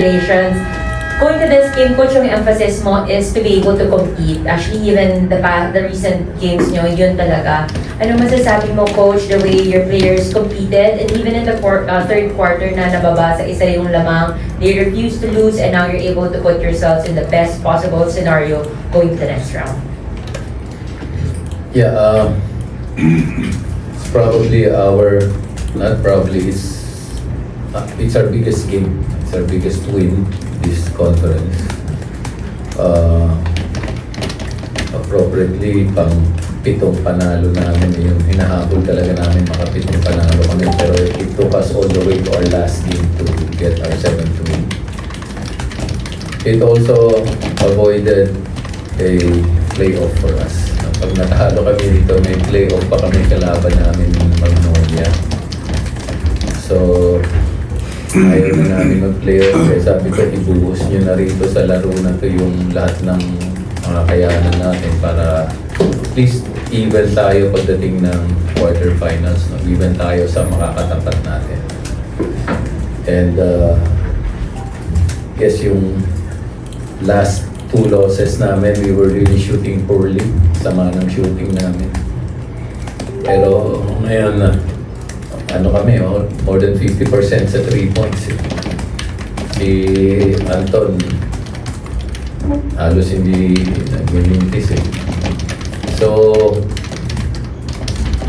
Congratulations. Going to this game, coach, yung emphasis mo is to be able to compete. Actually, even the recent games nyo, yun talaga. Ano masasabi mo, coach, the way your players competed, and even in the third quarter na nababa sa isa yung lamang, they refused to lose, and now you're able to put yourselves in the best possible scenario going to the next round. Yeah, it's probably it's our biggest game. It's our biggest win this conference. Appropriately, pang pitong panalo namin. Yung hinahabol talaga namin makapitong panalo kami. Pero it took us all the way to our last game to get our 7th win. It also avoided a playoff for us. Pag natalo kami dito, may playoff pa kami kalaban namin ng Magnolia. So, ayaw na namin mag-playoff. Kaya sabi ko, ibuhos nyo na rito sa laro na to yung lahat ng mga kayanan natin para at least even tayo pagdating ng quarterfinals. No? Even tayo sa makakatapat natin. And yes, yung last 2 losses namin, we were really shooting poorly. Sama ng shooting namin. Pero ngayon na, kami, more than 50% sa 3 points. Si Anton, halos hindi nag-mintis eh. So,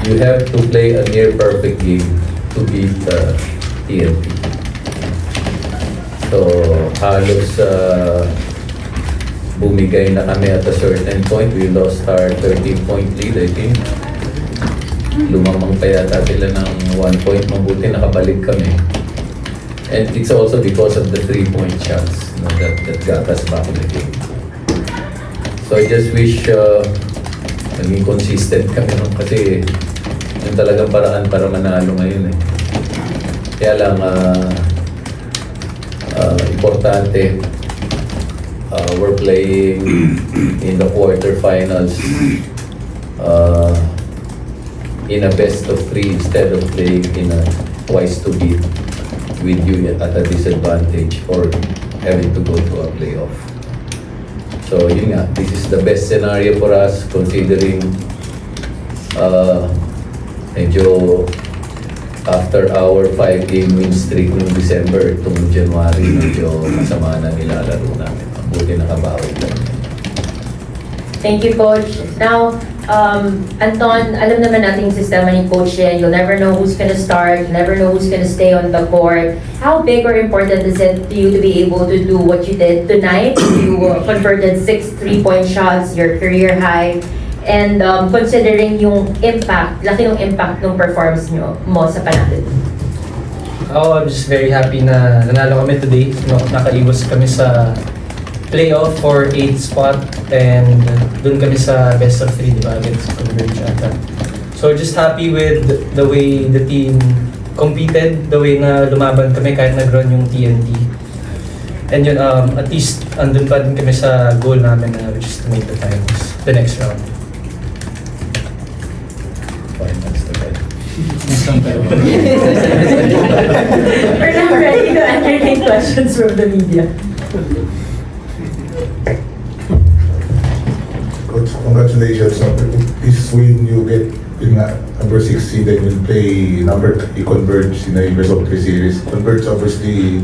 you have to play a near perfect game to beat TNT. So, halos bumigay na kami at a certain point. We lost our 13-point lead, I think. Lumamang pa yata sila ng 1 point. Mabuti nakabalik kami. And it's also because of the 3-point shots that got us back in the game. So I just wish naging consistent kami nun kasi yung talagang paraan para manalo ngayon eh. Kaya lang importante, we're playing in the quarterfinals in a best of 3 instead of playing in a twice to beat with you at a disadvantage or having to go to a playoff. So yun nga, this is the best scenario for us considering medyo after our 5-game win streak noong December, itong January, medyo masama na nilalaro namin. Buti nakabawi lang. Thank you, Coach. Now, Anton, alam naman natin yung sistema ni Coach yan. You'll never know who's gonna start. You never know who's gonna stay on the court. How big or important is it to you to be able to do what you did tonight? You converted 6 3-point shots, your career high. And considering yung impact, laki ng impact ng performance mo sa panalo. I'm just very happy na nanalo kami today. Nakaiwas kami sa playoff for 8th spot and dun kami sa best of 3, di ba? Against Converge ata. So just happy with the way the team competed, the way na lumaban kami kahit nag-run yung TNT. And yun, at least andun pa din kami sa goal namin na which is to make the finals, the next round. Finals to get. We're now ready to entertain questions from the media. Coach, congratulations. This win you get yung number 6 seed and you play you Converge in the Best of 3 series. Converge obviously,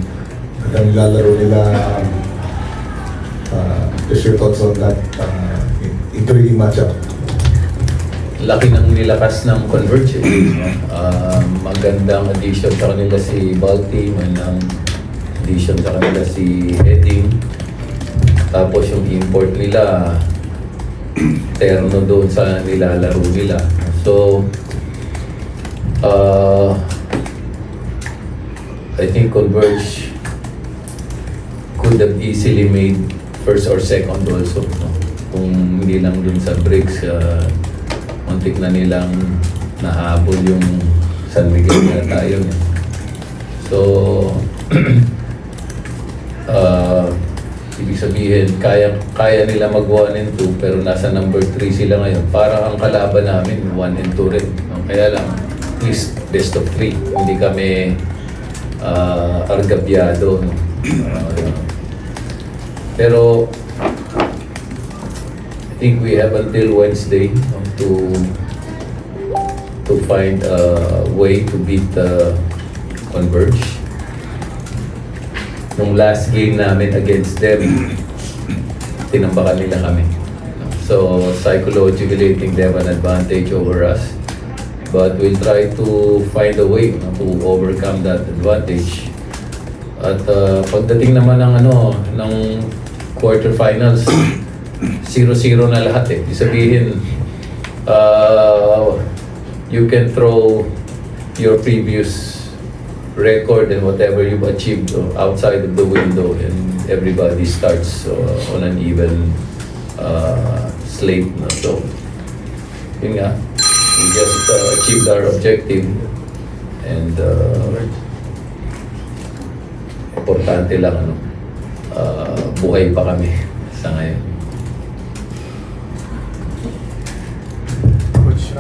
ang nilalaro nila, just your thoughts on that intriguing matchup. Laki ng nilakas ng Converge eh. Magandang addition sa kanila si Balti, magandang addition sa kanila si Heading. Tapos yung import nila, terno doon sa nilalaro nila. So, I think Converge could have easily made first or second also. No? Kung hindi lang doon sa breaks, muntik na nilang nahabol yung San Miguel na tayo. So, ibig sabihin, kaya nila mag 1 and 2 pero nasa number 3 sila ngayon. Parang ang kalaban namin, 1 and 2 rin. Kaya lang, at least best of 3. Hindi kami argabyado. Pero I think we have until Wednesday to find a way to beat Converge. Nung last game namin against them, tinambakan nila kami. So psychologically, I think they have an advantage over us. But we'll try to find a way to overcome that advantage. At pagdating naman ng quarterfinals, 0-0 na lahat eh. Ibig sabihin, you can throw your previous record and whatever you've achieved outside of the window, and everybody starts on an even slate. No? So, yun nga, we just achieved our objective, and importante lang buhay pa kami sa ngayon. Coach,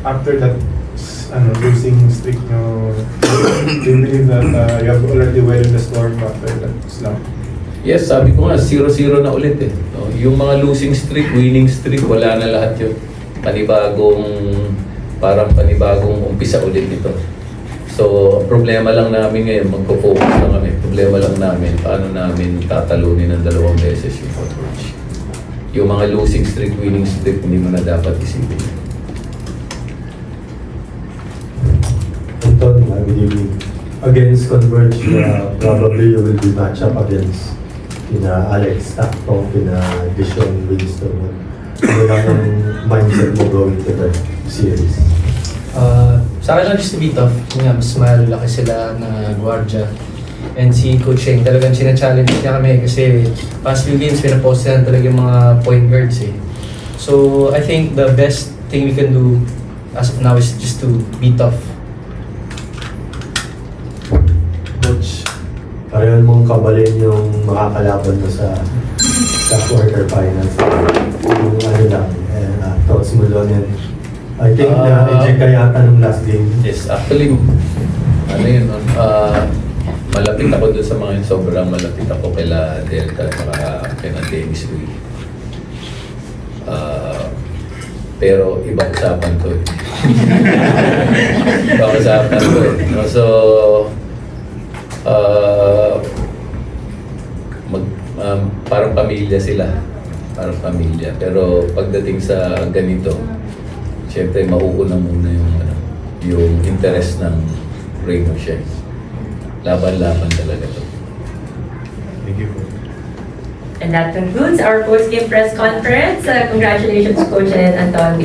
after that losing streak nyo, do you believe that you have already weathered the storm after that slump? Yes, sabi ko nga, 0-0 na ulit eh. No, yung mga losing streak, winning streak, wala na lahat yun. Parang panibagong umpisa ulit ito. So, ang problema lang namin ngayon, magpo-focus lang kami. Problema lang namin, paano namin tatalunin ng 2 beses yung Converge. Yung mga losing streak, winning streak, hindi mo na dapat isipin. Anton, good evening. Against Converge, probably you will be matched up against Alex Tacto, Dishon Winston. Ano lang ang mindset mo going to the series? Sa akin lang just to be tough. Yun nga, mas malalaki sila na Guardia. And si Coach Sheng, talagang sina-challenge niya kami kasi past few games, pinapost yan talaga yung mga point guards eh. So, I think the best thing we can do as of now is just to be tough. Coach, parehan mong kabalin yung makakalaban mo sa quarterfinals. Yung ano lang, thoughts mo doon yan. I think na-eject ka yata nung last game. Yes, actually, malapit ako dun sa mga yun. Sobrang malapit ako kila Delta at kila Dennis Louis. Pero ibang usapan to eh. Ibang usapan to eh. So, parang pamilya sila. Parang pamilya. Pero pagdating sa ganito, siyempre mauuna muna yung interest ng Raymond Sheng. Laban-laban talaga to. Thank you. And that concludes our post-game press conference. Congratulations, Coach and Anton.